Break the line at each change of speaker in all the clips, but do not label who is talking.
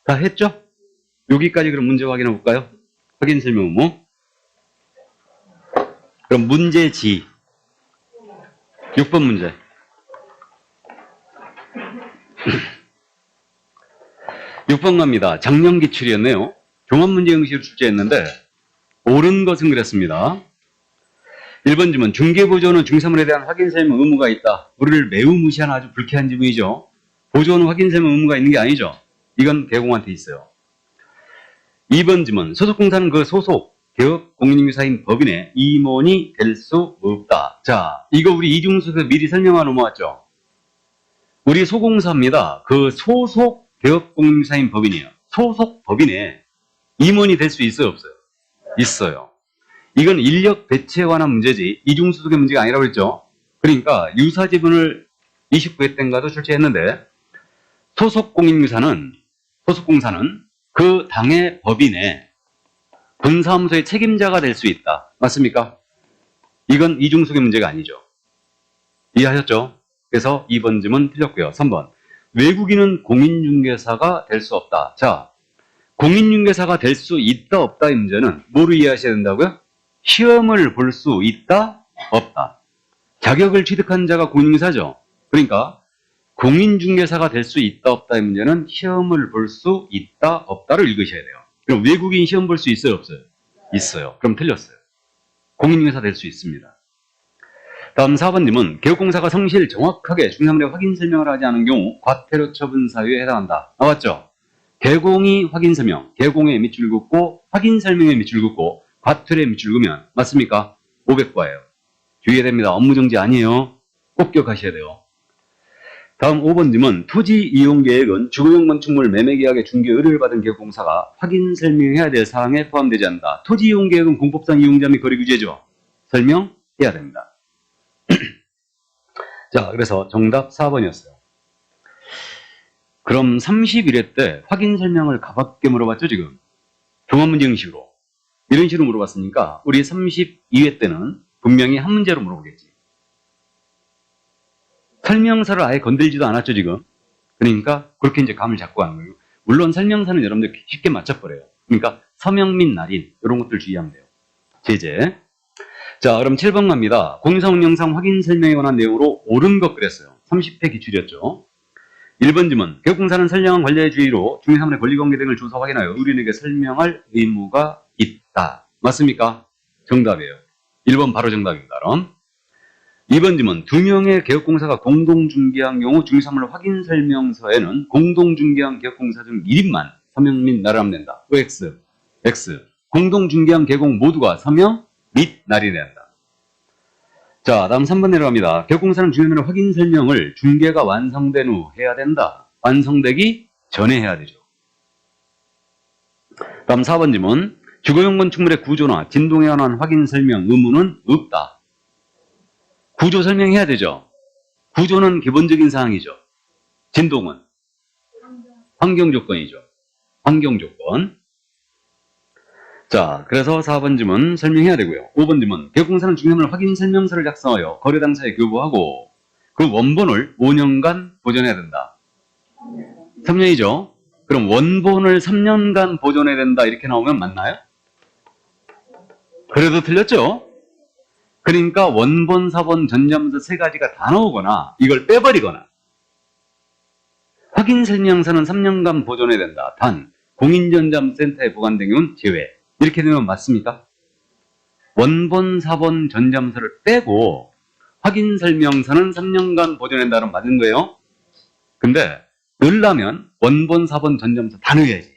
다 했죠? 여기까지 그럼 문제 확인해 볼까요? 확인 설명 의무. 그럼 문제지. 6번 문제. 6번 갑니다. 작년 기출이었네요. 종합문제 형식으로 출제했는데 옳은 것은 그랬습니다. 1번 질문. 중개보조는 중사물에 대한 확인 설명 의무가 있다. 우리를 매우 무시하는 아주 불쾌한 지문이죠. 보조는 확인 설명 의무가 있는 게 아니죠. 이건 개공한테 있어요. 2번 질문. 소속공사는 그 소속 개업 공인중개사인 법인의 임원이 될 수 없다. 자, 이거 우리 이중수에서 미리 설명하고 넘어왔죠. 우리 소공사입니다. 그 소속 개업 공인중개사인 법인이에요. 소속 법인에 임원이 될 수 있어요, 없어요? 있어요. 이건 인력 배치에 관한 문제지 이중소속의 문제가 아니라고 했죠. 그러니까 유사지문을 29회 때인가도 출제했는데 소속공사는 그 당의 법인의 분사무소의 책임자가 될 수 있다. 맞습니까? 이건 이중소속의 문제가 아니죠. 이해하셨죠? 그래서 2번 질문 틀렸고요. 3번. 외국인은 공인중개사가 될 수 없다. 자, 공인중개사가 될 수 있다 없다의 문제는 뭐로 이해하셔야 된다고요? 시험을 볼 수 있다 없다. 자격을 취득한 자가 공인중개사죠. 그러니까 공인중개사가 될 수 있다 없다의 문제는 시험을 볼 수 있다 없다를 읽으셔야 돼요. 그럼 외국인 시험 볼 수 있어요 없어요? 있어요. 그럼 틀렸어요. 공인중개사 될 수 있습니다. 다음 4번님은 개업공사가 성실 정확하게 중사물의 확인 설명을 하지 않은 경우 과태료 처분 사유에 해당한다. 나왔죠? 개공이 확인 설명, 개공에 밑줄 긋고 확인 설명에 밑줄 긋고 과태료에 밑줄 긋으면 맞습니까? 500과예요. 주의해야 됩니다. 업무정지 아니에요. 꼭 기억하셔야 돼요. 다음 5번님은 토지 이용 계획은 주거용 건축물 매매 계약의 중개 의뢰를 받은 개업공사가 확인 설명해야 될 사항에 포함되지 않는다. 토지 이용 계획은 공법상 이용자 및 거래 규제죠. 설명해야 됩니다. 자, 그래서 정답 4번이었어요. 그럼 31회 때 확인 설명을 가볍게 물어봤죠, 지금? 종합문제 형식으로. 이런 식으로 물어봤으니까 우리 32회 때는 분명히 한 문제로 물어보겠지. 설명서를 아예 건들지도 않았죠, 지금. 그러니까 그렇게 이제 감을 잡고 가는 거예요. 물론 설명서는 여러분들 쉽게 맞춰버려요. 그러니까 서명 및 날인 이런 것들 주의하면 돼요. 제재. 자, 그럼 7번 갑니다. 공사 운영상 확인 설명에 관한 내용으로 옳은 것 그랬어요. 30회 기출이었죠. 1번 질문. 개업공사는 선량한 관리의 주의로 중개사물의 권리관계 등을 조사 확인하여 의뢰인에게 설명할 의무가 있다. 맞습니까? 정답이에요. 1번 바로 정답입니다. 그럼 2번 질문. 2명의 개업공사가 공동중개한 경우 중개사물 확인 설명서에는 공동중개한 개업공사 중 1인만 서명 및 날인된다. OX. X. 공동중개한 개공 모두가 서명 및 날인해야 한다. 자, 다음 3번 내려갑니다. 개업공사는 중개사물의 확인 설명을 중개가 완성된 후 해야 된다. 완성되기 전에 해야 되죠. 다음 4번 질문. 주거용 건축물의 구조나 진동에 관한 확인 설명 의무는 없다. 구조 설명해야 되죠. 구조는 기본적인 사항이죠. 진동은 환경 조건이죠. 환경 조건. 자, 그래서 4번 질문 설명해야 되고요. 5번 질문. 개업공사는 중개사물 확인 설명서를 작성하여 거래 당사에 교부하고 그 원본을 5년간 보존해야 된다. 3년이죠. 그럼 원본을 3년간 보존해야 된다 이렇게 나오면 맞나요? 그래도 틀렸죠? 그러니까 원본, 사본, 전자문서 세 가지가 다 나오거나 이걸 빼버리거나 확인 설명서는 3년간 보존해야 된다. 단 공인전자문서센터에 보관된 경우는 제외. 이렇게 되면 맞습니까? 원본, 사본, 전자문서를 빼고 확인 설명서는 3년간 보존한다는 맞는 거예요. 근데 넣으려면 원본, 사본, 전자문서 다 넣어야지.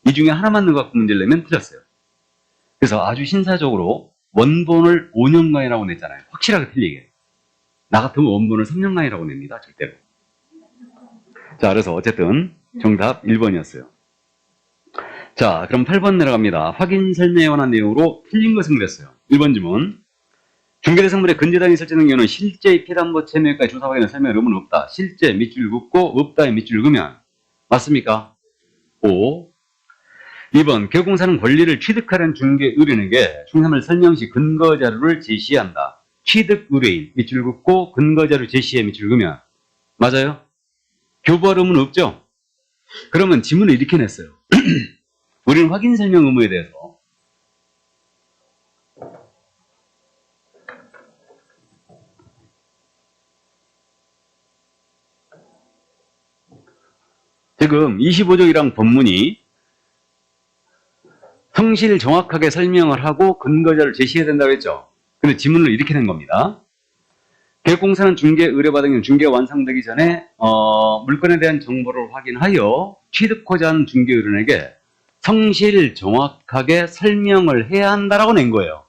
이 중에 하나만 넣어갖고 문제를 내면 틀렸어요. 그래서 아주 신사적으로 원본을 5년간이라고 냈잖아요. 확실하게 틀리게. 나 같으면 원본을 3년간이라고 냅니다. 절대로. 자, 그래서 어쨌든 정답 1번이었어요. 자, 그럼 8번 내려갑니다. 확인 설명에 관한 내용으로 틀린 것은 그랬어요. 1번 질문. 중개대상물의 근저당이 설정된 경우는 실제 피담보 채무까지 조사 확인의 설명의 의무는 없다. 실제 밑줄 긋고 없다에 밑줄 긋으면 맞습니까? 5. 2번. 개업공사는 권리를 취득하려는 중개 의뢰인에게 중개사물 설명 시 근거 자료를 제시한다. 취득 의뢰인 밑줄 긋고 근거 자료 제시에 밑줄 긋으면 맞아요? 교부할 의무는 없죠? 그러면 지문을 이렇게 냈어요. 우리는 확인 설명 의무에 대해서 지금 25조이랑 본문이 성실 정확하게 설명을 하고 근거자를 제시해야 된다고 했죠. 근데 지문을 이렇게 낸 겁니다. 계획공사는 중개 의뢰받은 경우 중개가 완성되기 전에 물건에 대한 정보를 확인하여 취득하자 하는 중개 의뢰인에게 성실 정확하게 설명을 해야 한다라고 낸 거예요.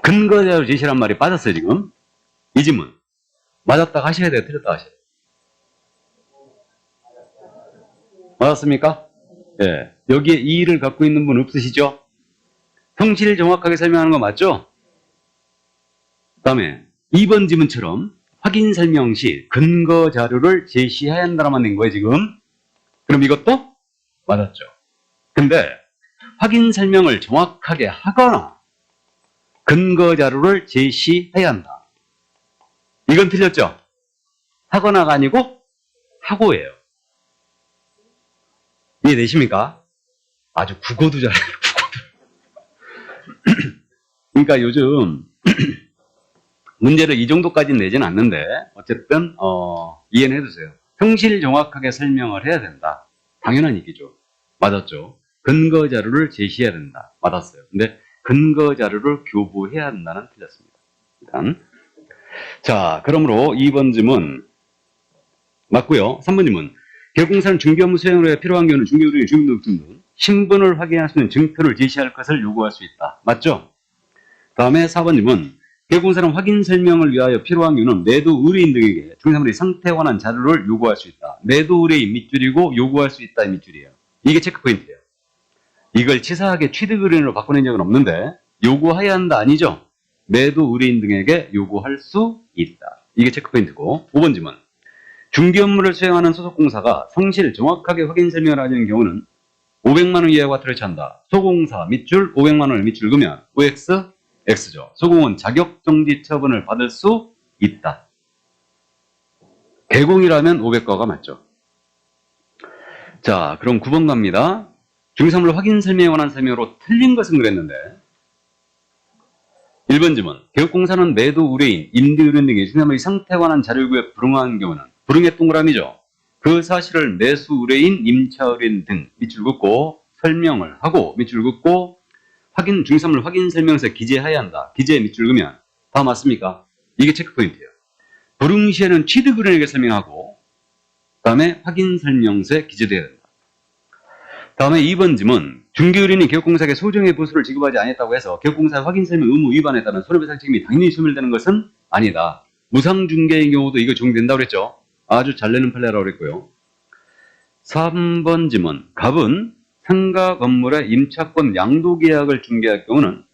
근거자로 제시란 말이 빠졌어요. 지금 이 지문 맞았다고 하셔야 돼요, 틀렸다고 하셔야 돼요? 맞았습니까? 예. 여기에 이의를 갖고 있는 분 없으시죠? 성실 정확하게 설명하는 거 맞죠? 그 다음에 2번 지문처럼 확인 설명 시 근거 자료를 제시해야 한다라만 낸 거예요, 지금. 그럼 이것도 맞았죠. 근데 확인 설명을 정확하게 하거나 근거 자료를 제시해야 한다. 이건 틀렸죠? 하거나가 아니고 하고예요. 이해되십니까? 아주 국어도 잘해요. 그러니까 요즘 문제를 이 정도까지는 내지는 않는데 어쨌든 이해는 해주세요. 성실 정확하게 설명을 해야 된다. 당연한 얘기죠. 맞았죠. 근거 자료를 제시해야 된다. 맞았어요. 근데 근거 자료를 교부해야 한다는 틀렸습니다. 일단 자, 그러므로 2번 질문 맞고요. 3번 질문 계획공사는 중개 업무 수행을 위해 필요한 경우는 중개의뢰인, 주민등록증 등 신분을 확인할 수 있는 증표를 제시할 것을 요구할 수 있다. 맞죠? 다음에 4번 질문 계획공사는 확인 설명을 위하여 필요한 경우는 매도 의뢰인 등에게 중개사물의 상태에 관한 자료를 요구할 수 있다. 매도 의뢰인 밑줄이고 요구할 수 있다 밑줄이에요. 이게 체크포인트예요. 이걸 치사하게 취득 의뢰인으로 바꿔낸 적은 없는데 요구해야 한다 아니죠? 매도 의뢰인 등에게 요구할 수 있다. 이게 체크포인트고 5번 질문 중개 업무를 수행하는 소속공사가 성실 정확하게 확인 설명을 하는 경우는 500만 원 이하와 트레치한다. 소공사 밑줄 500만 원을 밑줄 그으면 OX, X죠. 소공은 자격정지 처분을 받을 수 있다. 개공이라면 500가가 맞죠. 자, 그럼 9번 갑니다. 중개사물 확인 설명에 관한 설명으로 틀린 것은 그랬는데 1번 질문 계획공사는 매도 의뢰인, 임대 의뢰인 등의 중개사물의 상태에 관한 자료 요구에 불응한 경우는 불응의 동그라미죠. 그 사실을 매수 의뢰인, 임차 의뢰인 등 밑줄 긋고 설명을 하고 밑줄 긋고 중개사물 확인 설명서에 기재해야 한다. 기재에 밑줄 그으면 다 맞습니까? 이게 체크포인트예요. 불응 시에는 취득 의뢰인에게 설명하고 그다음에 확인 설명서에 기재돼야 된다. 다음에 2번 질문 중개 의뢰인이 계획공사에게 소정의 보수를 지급하지 않았다고 해서 계획공사 확인 설명 의무 위반에 따른 손해배상 책임이 당연히 소멸되는 것은 아니다. 무상중개의 경우도 이거 적용된다고 그랬죠. 아주 잘 내는 판례라고 그랬고요. 3번 질문 갑은 상가 건물의 임차권 양도계약을 중개할 경우는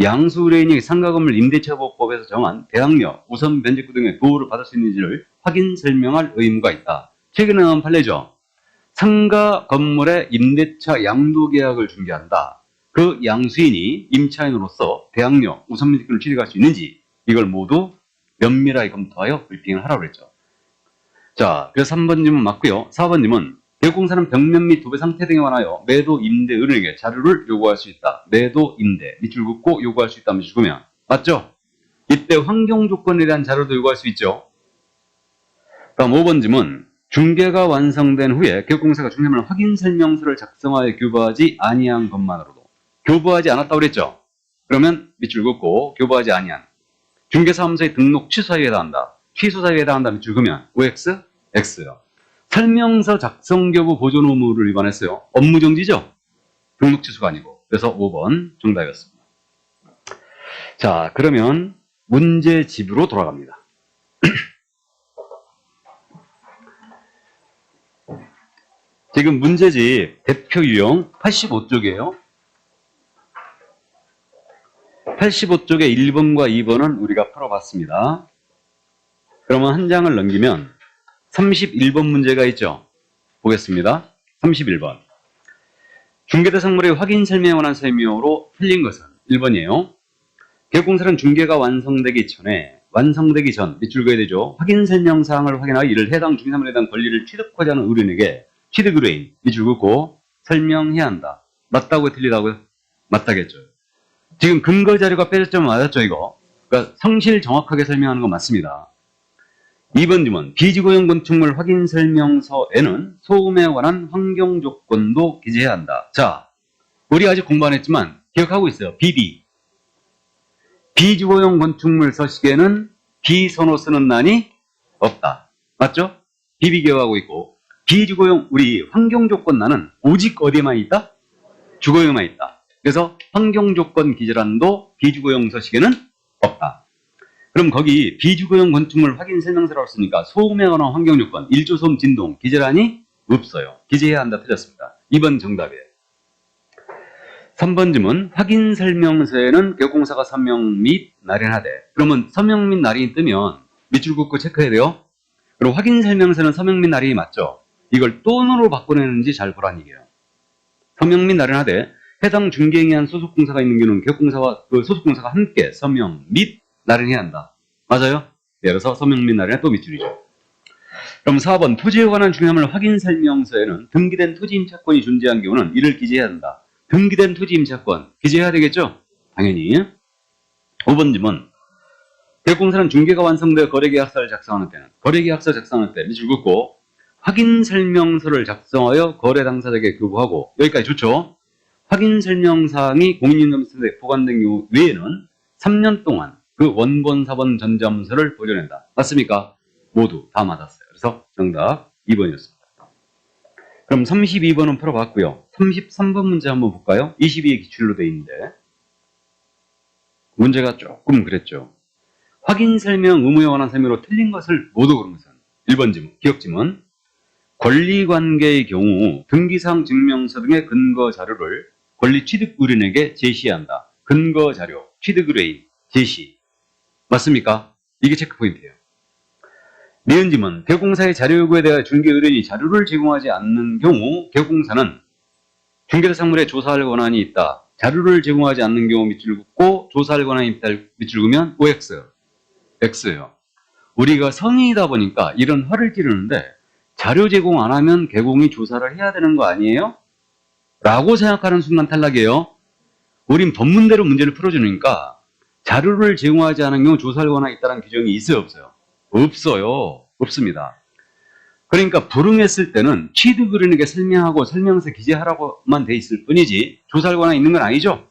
양수 의뢰인이 상가 건물 임대차보호법에서 정한 대항력, 우선 변제구 등의 보호를 받을 수 있는지를 확인 설명할 의무가 있다. 최근에 나온 판례죠. 상가 건물의 임대차 양도계약을 중개한다. 그 양수인이 임차인으로서 대항력, 우선 변제구를 취득할 수 있는지 이걸 모두 면밀하게 검토하여 브리핑을 하라고 그랬죠. 자, 그래서 3번 질문 맞고요. 4번 질문 계획공사는 벽면 및 도배 상태 등에 관하여 매도 임대 의뢰인에게 자료를 요구할 수 있다. 매도 임대 밑줄 긋고 요구할 수 있다 밑줄 긋으면 맞죠? 이때 환경 조건에 대한 자료도 요구할 수 있죠. 다음 5번 질문 중개가 완성된 후에 계획공사가 중개물 확인 설명서를 작성하여 교부하지 아니한 것만으로도 교부하지 않았다고 그랬죠? 그러면 밑줄 긋고 교부하지 아니한 중개사무소의 등록 취소사유에 해당한다. 취소사유에 해당한다 밑줄 그으면 OX, X요. 설명서 작성 교부 보존 의무를 위반했어요. 업무정지죠? 등록 취소가 아니고. 그래서 5번 정답이었습니다. 자, 그러면 문제집으로 돌아갑니다. 지금 문제집 대표 유형 85쪽이에요. 85쪽의 1번과 2번은 우리가 풀어봤습니다. 그러면 한 장을 넘기면 31번 문제가 있죠. 보겠습니다. 31번. 중개대상물의 확인 설명에 관한 설명으로 틀린 것은 1번이에요. 계획공사는 중개가 완성되기 전에 완성되기 전 밑줄 그어야 되죠. 확인 설명사항을 확인하여 이를 해당 중개사물에 대한 권리를 취득하지 않은 의뢰인에게 취득 의뢰인 밑줄 긋고 설명해야 한다. 맞다고요? 틀리다고요? 맞다겠죠. 지금 근거 자료가 빼졌죠? 맞았죠 이거? 그러니까 성실 정확하게 설명하는 건 맞습니다. 2번 질문. 비지구형 건축물 확인 설명서에는 소음에 관한 환경 조건도 기재해야 한다. 자, 우리 아직 공부 안 했지만 기억하고 있어요. 비지구형 건축물 서식에는 비선호 쓰는 난이 없다. 맞죠? 기억하고 있고, 비주거용 우리 환경 조건 난은 오직 어디에만 있다? 주거용에만 있다. 그래서 환경 조건 기재란도 비주거용 서식에는 없다. 그럼 거기 비주거용 건축물 확인 설명서라고 쓰니까 소음에 관한 환경 조건, 일조 소음 진동 기재란이 없어요. 기재해야 한다. 틀렸습니다. 2번 정답이에요. 3번 질문. 확인 설명서에는 개공사가 서명 및 날인하되. 그러면 서명 및 날인이 뜨면 밑줄 긋고 체크해야 돼요. 그리고 확인 설명서는 서명 및 날인이 맞죠? 이걸 또는으로 바꿔내는지 잘 보라는 얘기예요. 서명 및 날인하되 해당 중개행위 한 소속공사가 있는 경우는 개공사와 그 소속공사가 함께 서명 및 날인해야 한다. 맞아요? 네, 그래서 서명 및 날인에 또 밑줄이죠. 그럼 4번. 토지에 관한 중개물 확인 설명서에는 등기된 토지 임차권이 존재한 경우는 이를 기재해야 한다. 등기된 토지 임차권 기재해야 되겠죠? 당연히. 5번 질문. 개공사는 중개가 완성되어 거래계약서를 작성하는 때는 거래계약서 작성할 때 밑줄 긋고 확인 설명서를 작성하여 거래 당사자에게 교부하고. 여기까지 좋죠? 확인 설명사항이 공인인증서에 보관된 경우 외에는 3년 동안 그 원본 사본 전자문서를 보존한다. 맞습니까? 모두 다 맞았어요. 그래서 정답 2번이었습니다. 그럼 32번은 풀어봤고요. 33번 문제 한번 볼까요? 22의 기출로 되어 있는데 문제가 조금 그랬죠. 확인 설명 의무에 관한 설명으로 틀린 것을 모두 고른 것은 1번 지문, 기억 지문. 권리관계의 경우 등기사항 증명서 등의 근거 자료를 권리 취득 의뢰인에게 제시해야 한다. 근거 자료, 취득 의뢰인, 제시. 맞습니까? 이게 체크 포인트예요. 니은 지문. 개공사의 자료 요구에 대하여 중개 의뢰인이 자료를 제공하지 않는 경우 개공사는 중개대상물에 조사할 권한이 있다. 자료를 제공하지 않는 경우 밑줄 긋고 조사할 권한이 있다 밑줄 긋으면 OX. X예요. 우리가 성인이다 보니까 이런 화를 찌르는데 자료 제공 안 하면 개공이 조사를 해야 되는 거 아니에요? 라고 생각하는 순간 탈락이에요. 우린 법문대로 문제를 풀어주니까 자료를 제공하지 않은 경우 조사할 권한이 있다는 규정이 있어요? 없어요? 없어요. 없습니다. 그러니까 불응했을 때는 취득 의뢰인에게 설명하고 설명서 기재하라고만 돼 있을 뿐이지 조사할 권한이 있는 건 아니죠?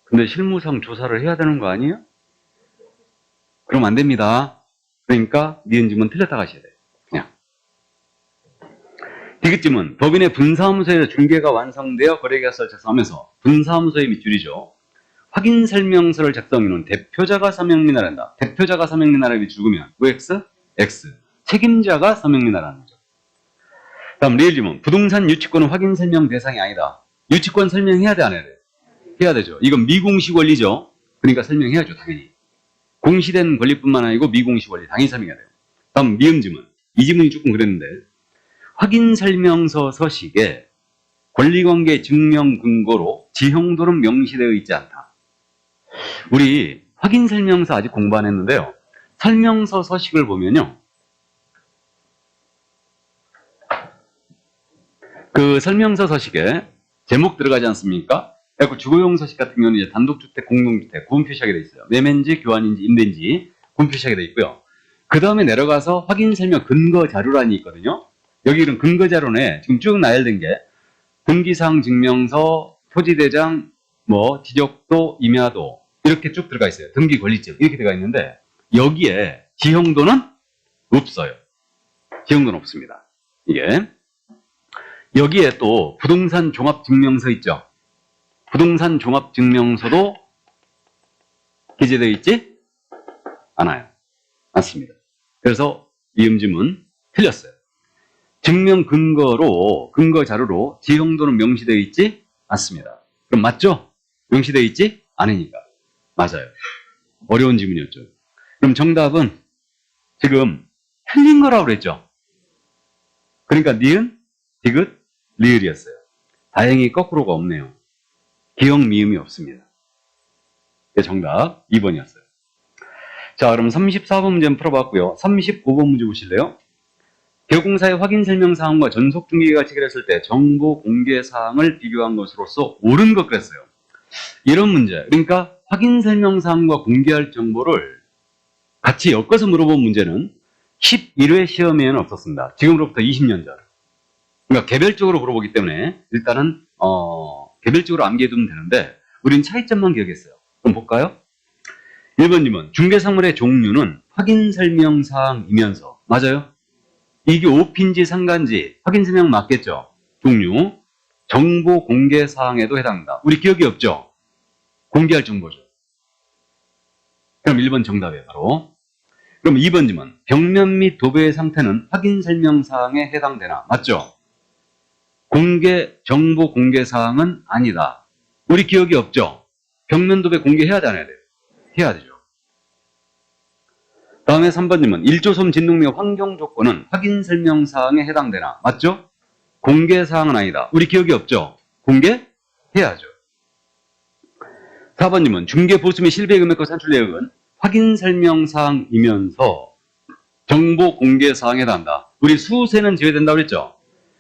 근데 실무상 조사를 해야 되는 거 아니에요? 그럼 안 됩니다. 그러니까 니은 지문 틀렸다 가셔야 돼요. 그냥. 디귿지문. 법인의 분사무소에서 중개가 완성되어 거래계약서를 작성하면서 분사무소의 밑줄이죠. 확인 설명서를 작성해놓은 대표자가 서명 및 날한다. 대표자가 서명 및 날을 밑줄 그으면 OX, X. 책임자가 서명 및 날하는 거죠. 다음 리을 지문. 부동산 유치권은 확인 설명 대상이 아니다. 유치권 설명해야 돼, 안 해야 돼? 해야 되죠. 이건 미공시 권리죠. 그러니까 설명해야죠, 당연히. 공시된 권리뿐만 아니고 미공시 권리 당연히 설명해야 돼요. 다음 미음 지문. 이 지문이 조금 그랬는데 확인 설명서 서식에 권리관계 증명 근거로 지형도는 명시되어 있지 않다. 우리 확인 설명서 아직 공부 안 했는데요. 설명서 서식을 보면요. 그 설명서 서식에 제목 들어가지 않습니까? 그리고 주거용 서식 같은 경우는 이제 단독주택, 공동주택 구분 표시하게 돼 있어요. 매매인지, 교환인지, 임대인지 구분 표시하게 돼 있고요. 그 다음에 내려가서 확인 설명 근거 자료란이 있거든요. 여기는 근거 자료네. 지금 쭉 나열된 게 등기사항 증명서, 토지대장, 지적도, 임야도 이렇게 쭉 들어가 있어요. 등기 권리증 이렇게 들어가 있는데 여기에 지형도는 없어요. 지형도는 없습니다. 이게 여기에 또 부동산 종합증명서 있죠. 부동산 종합증명서도 기재되어 있지 않아요. 맞습니다. 그래서 이 음지문 틀렸어요. 증명 근거로, 근거 자료로 지형도는 명시되어 있지 않습니다. 그럼 맞죠? 명시되어 있지 않으니까. 맞아요. 어려운 지문이었죠. 그럼 정답은 지금 틀린 거라고 그랬죠. 그러니까 니은, 디귿, 리을이었어요. 다행히 거꾸로가 없네요. 기역, 미음이 없습니다. 정답 2번이었어요. 자, 그럼 34번 문제는 풀어봤고요. 35번 문제 보실래요? 개공사의 확인 설명 사항과 전속 중개가 체결했을 때 정보 공개 사항을 비교한 것으로서 옳은 것 그랬어요. 이런 문제. 그러니까 확인 설명 사항과 공개할 정보를 같이 엮어서 물어본 문제는 11회 시험에는 없었습니다. 지금으로부터 20년 전. 그러니까 개별적으로 물어보기 때문에 일단은 개별적으로 암기해두면 되는데 우린 차이점만 기억했어요. 그럼 볼까요? 1번님은 중개사물의 종류는 확인 설명 사항이면서 맞아요? 이게 오피인지 상가인지 확인 설명 맞겠죠? 종류 정보 공개 사항에도 해당한다. 우리 기억이 없죠? 공개할 정보죠. 그럼 1번 정답이에요. 바로. 그럼 2번님은 벽면 및 도배의 상태는 확인 설명 사항에 해당되나? 맞죠? 공개 정보 공개 사항은 아니다. 우리 기억이 없죠? 벽면 도배 공개해야 돼, 안 해야 돼요? 해야 되죠. 다음에 3번님은 1조섬 진동 및 환경 조건은 확인 설명 사항에 해당되나? 맞죠? 공개 사항은 아니다. 우리 기억이 없죠? 공개해야죠. 4번님은 중개 보수 및 실비의 금액과 산출 내역은 확인 설명 사항이면서 정보 공개 사항에 해당한다. 우리 수세는 제외된다고 그랬죠?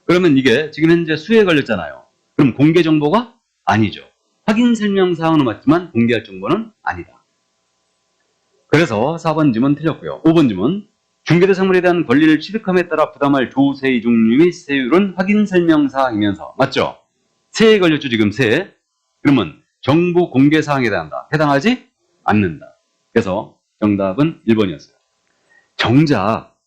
그러면 이게 지금 현재 수에 걸렸잖아요. 그럼 공개 정보가 아니죠. 확인 설명 사항은 맞지만 공개할 정보는 아니다. 그래서 4번 질문 틀렸고요. 5번 질문 중개대상물에 대한 권리를 취득함에 따라 부담할 조세의 종류 및 세율은 확인 설명 사항이면서 맞죠? 세에 걸렸죠 지금 세. 그러면 정보 공개 사항에 해당한다. 해당하지 않는다. 그래서 정답은 1번이었어요. 정작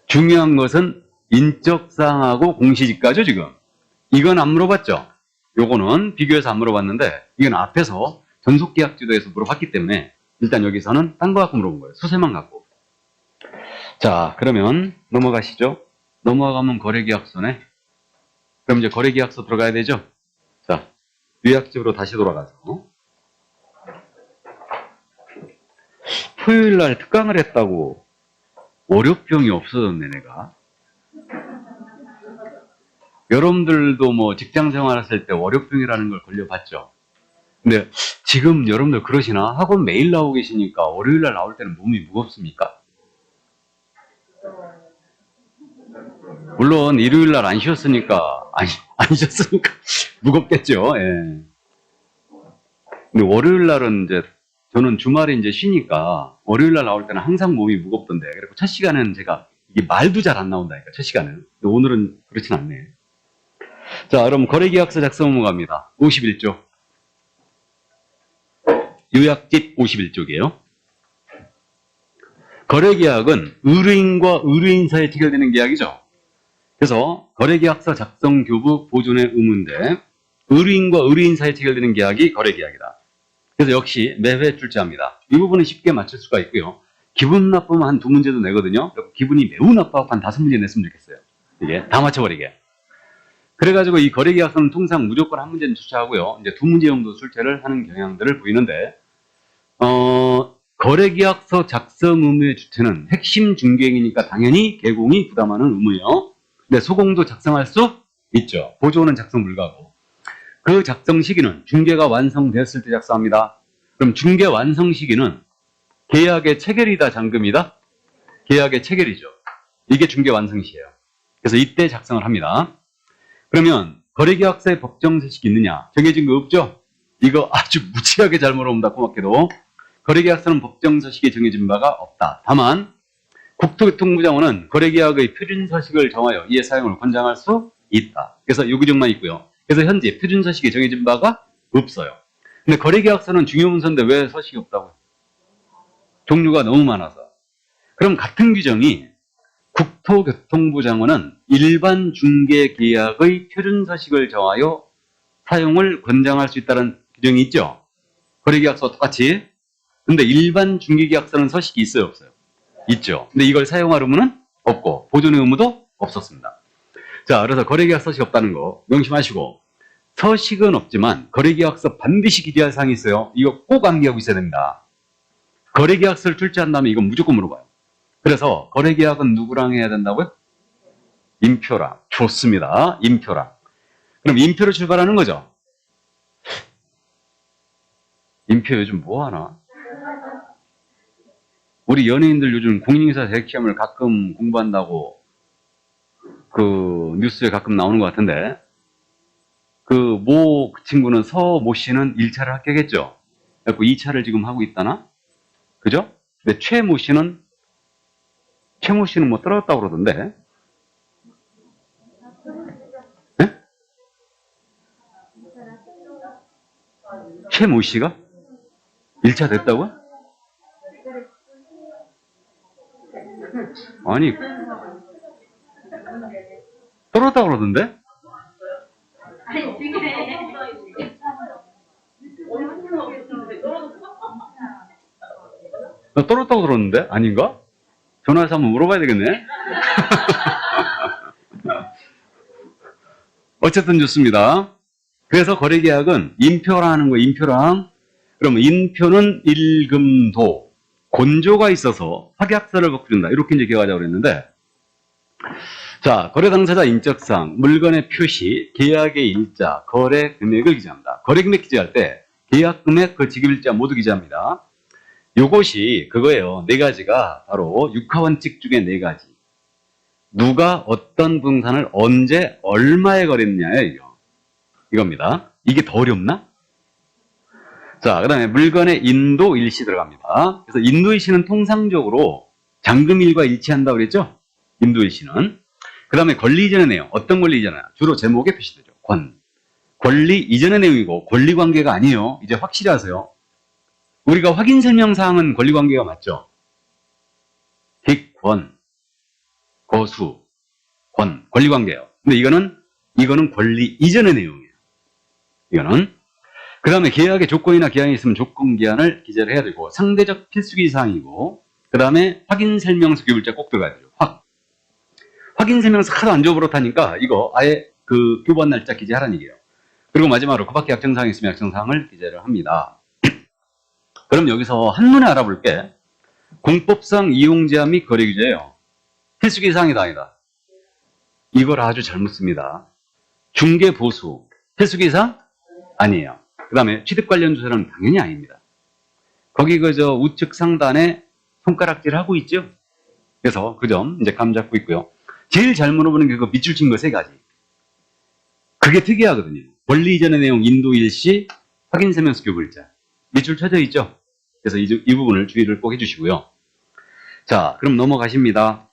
중요한 것은 인적사항하고 공시지가죠 지금. 이건 안 물어봤죠? 요거는 비교해서 안 물어봤는데 이건 앞에서 전속계약제도에서 물어봤기 때문에 일단 여기서는 딴 거 갖고 물어본 거예요. 수세만 갖고. 자, 그러면 넘어가시죠. 넘어가면 거래계약서네. 그럼 이제 거래계약서 들어가야 되죠. 자, 요약집으로 다시 돌아가서 토요일날 특강을 했다고 월요병이 없어졌네 내가. 여러분들도 뭐 직장생활 했을 때 월요병이라는 걸 걸려봤죠. 근데 지금 여러분들 그러시나? 학원 매일 나오고 계시니까 월요일날 나올 때는 몸이 무겁습니까? 물론 일요일날 안 쉬었으니까 안 쉬었으니까 무겁겠죠. 예. 근데 월요일날은 이제 저는 주말에 이제 쉬니까 월요일날 나올 때는 항상 몸이 무겁던데 그리고 첫 시간에는 제가 이게 말도 잘 안 나온다니까 첫 시간에는. 근데 오늘은 그렇진 않네. 자, 그럼 거래계약서 작성 넘어갑니다. 51쪽. 요약집 51쪽이에요. 거래계약은 의뢰인과 의뢰인 사이에 체결되는 계약이죠. 그래서 거래계약서 작성 교부 보존의 의무인데 의뢰인과 의뢰인 사이에 체결되는 계약이 거래계약이다. 그래서 역시 매회 출제합니다. 이 부분은 쉽게 맞출 수가 있고요. 기분 나쁘면 한 2문제도 내거든요. 기분이 매우 나빠서 한 5문제 냈으면 좋겠어요. 이게 다 맞춰버리게. 그래가지고 이 거래계약서는 통상 무조건 한 문제는 출제하고요. 이제 2문제 정도 출제를 하는 경향들을 보이는데, 거래계약서 작성 의무의 주체는 핵심 중개인이니까 당연히 개공이 부담하는 의무예요. 근데 소공도 작성할 수 있죠. 보조는 작성 불가고. 그 작성 시기는 중개가 완성되었을 때 작성합니다. 그럼 중개 완성 시기는 계약의 체결이다, 잔금이다? 계약의 체결이죠. 이게 중개 완성 시예요. 그래서 이때 작성을 합니다. 그러면 거래계약서에 법정서식이 있느냐? 정해진 거 없죠? 이거 아주 무지하게 잘 물어본다, 고맙게도. 거래계약서는 법정서식이 정해진 바가 없다. 다만 국토교통부 장관은 거래계약의 표준서식을 정하여 이에 사용을 권장할 수 있다. 그래서 이 규정만 있고요. 그래서 현재 표준서식이 정해진 바가 없어요. 근데 거래계약서는 중요 문서인데 왜 서식이 없다고요? 종류가 너무 많아서. 그럼 같은 규정이 국토교통부 장관은 일반 중개계약의 표준서식을 정하여 사용을 권장할 수 있다는 규정이 있죠. 거래계약서 똑같이. 근데 일반 중개계약서는 서식이 있어요, 없어요? 있죠. 근데 이걸 사용할 의무는 없고 보존의 의무도 없었습니다. 자, 그래서 거래계약 서식 없다는 거 명심하시고, 서식은 없지만 거래계약서 반드시 기재할 사항이 있어요. 이거 꼭 암기하고 있어야 됩니다. 거래계약서를 출제한다면 이건 무조건 물어봐요. 그래서 거래계약은 누구랑 해야 된다고요? 인표랑. 좋습니다. 인표랑. 그럼 인표로 출발하는 거죠. 인표 요즘 뭐 하나? 우리 연예인들 요즘 공인인사 대시험을 가끔 공부한다고 그 뉴스에 가끔 나오는 것 같은데, 그 친구는 모 씨는 1차를 합격했죠. 그래서 2차를 지금 하고 있다나? 그죠? 근데 최 모 씨는 뭐 떨어졌다고 그러던데. 네? 최 모 씨가 1차 됐다고요? 아니, 떨어졌다고 그러던데? 나 떨어졌다고 들었는데? 아닌가? 전화해서 한번 물어봐야 되겠네. 어쨌든 좋습니다. 그래서 거래계약은 인표라는 거예요. 인표랑. 그러면 인표는 일금도, 곤조가 있어서 확약서를 거쳐준다. 이렇게 이제 기억하자고 그랬는데, 자, 거래 당사자 인적사항, 물건의 표시, 계약의 일자, 거래 금액을 기재합니다. 거래 금액 기재할 때 계약 금액, 그 지급일자 모두 기재합니다. 요것이 그거예요. 네 가지가 바로 육하원칙 중에 네 가지. 누가 어떤 부동산을 언제 얼마에 거랬느냐예요. 이겁니다. 이게 더 어렵나? 자, 그 다음에 물건의 인도 일시 들어갑니다. 그래서 인도 일시는 통상적으로 잔금일과 일치한다고 그랬죠? 인도 일시는. 그 다음에 권리 이전의 내용. 어떤 권리 이전이냐? 주로 제목에 표시되죠. 권리 이전의 내용이고 권리 관계가 아니에요. 이제 확실히 하세요. 우리가 확인 설명 사항은 권리 관계가 맞죠? 객권, 거수, 권리 관계예요. 근데 이거는 권리 이전의 내용이에요. 이거는. 그 다음에 계약의 조건이나 기한이 있으면 조건 기한을 기재를 해야 되고, 상대적 필수기 사항이고, 그 다음에 확인 설명서 교부일자 꼭 들어가야 되죠. 확인 설명서 하도 안 줘버릇하니까 이거 아예 그 교부한 날짜 기재하라는 얘기예요. 그리고 마지막으로 그 밖에 약정사항이 있으면 약정사항을 기재를 합니다. 그럼 여기서 한눈에 알아볼게. 공법상 이용제한 및 거래 규제예요. 필수기 사항이다 아니다. 이걸 아주 잘못 씁니다. 중개 보수 필수기 사항 아니에요. 그 다음에 취득 관련 조서는 당연히 아닙니다. 거기 그저 우측 상단에 손가락질 하고 있죠. 그래서 그 점 이제 감 잡고 있고요. 제일 잘 물어보는 게 그 밑줄 친 거 세 가지. 그게 특이하거든요. 권리 이전의 내용, 인도 일시, 확인 설명서 교부일자. 밑줄 쳐져 있죠. 그래서 이 부분을 주의를 꼭 해주시고요. 자, 그럼 넘어가십니다.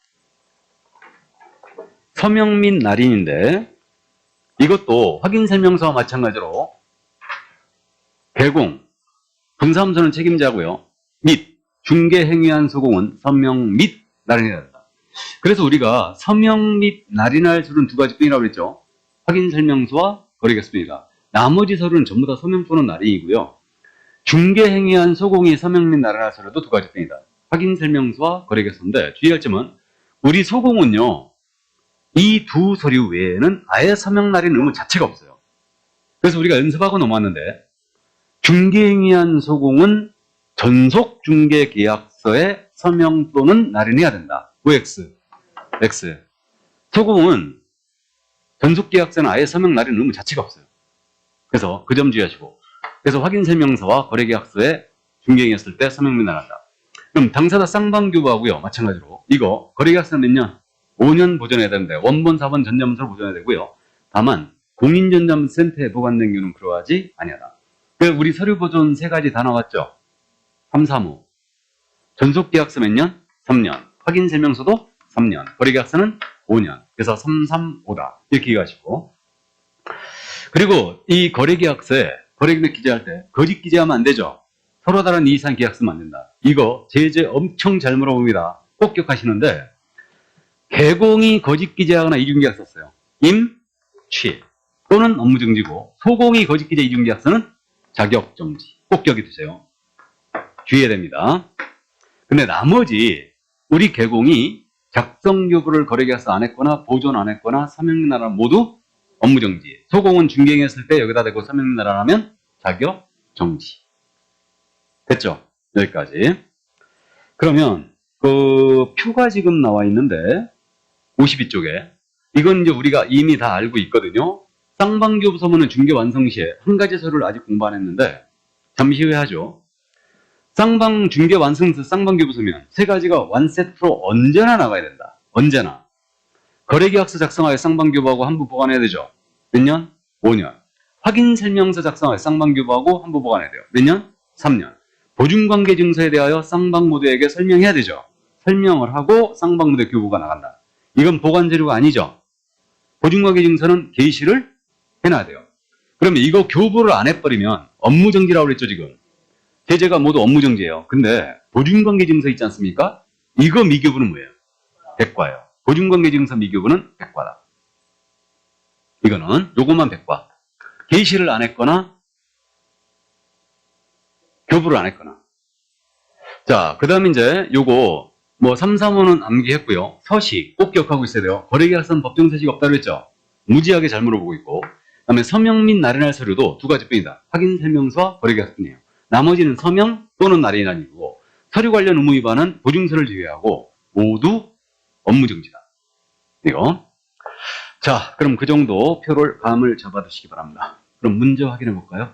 서명 및 날인인데, 이것도 확인 설명서와 마찬가지로 개공, 분사무소는 책임자고요. 및 중개 행위한 소공은 서명 및 날인해야 된다. 그래서 우리가 서명 및 날인할 서류는 두 가지뿐이라고 그랬죠. 확인 설명서와 거래계약서입니다. 나머지 서류는 전부 다 서명 또는 날인이고요. 중개 행위한 소공이 서명 및 날인할 서류도 두 가지뿐이다. 확인 설명서와 거래계약서인데 주의할 점은 우리 소공은요, 이 두 서류 외에는 아예 서명 날인 의무 자체가 없어요. 그래서 우리가 연습하고 넘어왔는데, 중개행위한 소공은 전속 중개계약서에 서명 또는 날인해야 된다. OX, X. 소공은 전속계약서는 아예 서명 날인 의무 자체가 없어요. 그래서 그 점 주의하시고, 그래서 확인설명서와 거래계약서에 중개행위했을 때 서명 및 날한다. 그럼 당사자 쌍방교부하고요, 마찬가지로 이거 거래계약서 몇 년? 5년 보존해야 되는데 원본, 사본, 전자문서를 보존해야 되고요. 다만 공인전자문센터에 보관된 경우는 그러하지 아니하다. 우리 서류 보존 세 가지 다 나왔죠? 3, 3, 5. 전속계약서 몇 년? 3년. 확인설명서도 3년. 거래계약서는 5년. 그래서 3, 3, 5다. 이렇게 이해하시고. 그리고 이 거래계약서에 거래금액 기재할 때 거짓 기재하면 안 되죠. 서로 다른 이의사항 계약 쓰면 안 된다. 이거 제재 엄청 잘 물어봅니다. 꼭 기억하시는데, 개공이 거짓 기재하거나 이중계약 썼어요. 임, 취 또는 업무정지고, 소공이 거짓 기재 이중계약서는 자격정지. 꼭 기억해 두세요. 주의해야 됩니다. 근데 나머지 우리 개공이 작성교부를 거래계약서 안 했거나 보존 안 했거나 서명날하면 모두 업무정지. 소공은 중개행했을 때 여기다 대고 서명날 하면 자격정지. 됐죠? 여기까지. 그러면 그 표가 지금 나와 있는데 52쪽에 이건 이제 우리가 이미 다 알고 있거든요. 쌍방교부 서문은 중개 완성 시에 한 가지 서류를 아직 공부 안 했는데 잠시 후에 하죠. 쌍방 중개 완성서 쌍방교부 서면 세 가지가 원세트로 언제나 나가야 된다. 언제나. 거래계약서 작성하여 쌍방교부하고 한부 보관해야 되죠. 몇 년? 5년. 확인설명서 작성하여 쌍방교부하고 한부 보관해야 돼요. 몇 년? 3년. 보증관계증서에 대하여 쌍방 모두에게 설명해야 되죠. 설명을 하고 쌍방 모두 교부가 나간다. 이건 보관자료가 아니죠. 보증관계증서는 게시를 해놔야 돼요. 그러면 이거 교부를 안 해버리면 업무정지라고 그랬죠, 지금. 제재가 모두 업무정지예요. 근데 보증관계증서 있지 않습니까? 이거 미교부는 뭐예요? 백과예요. 보증관계증서 미교부는 백과다. 이거는 요것만 백과. 게시를 안 했거나 교부를 안 했거나. 자, 그 다음에 이제 요거 뭐 3, 4호는 암기했고요. 서식 꼭 기억하고 있어야 돼요. 거래계약서는 법정 서식 없다고 했죠. 무지하게 잘 물어보고 있고. 그 다음에 서명 및 날인할 서류도 두 가지뿐이다. 확인 설명서와 거래계약서뿐이에요. 나머지는 서명 또는 날인할 이유고 서류 관련 의무 위반은 보증서를 제외하고 모두 업무정지다. 이거. 자, 그럼 그 정도 표를 감을 잡아두시기 바랍니다. 그럼 문제 확인해 볼까요?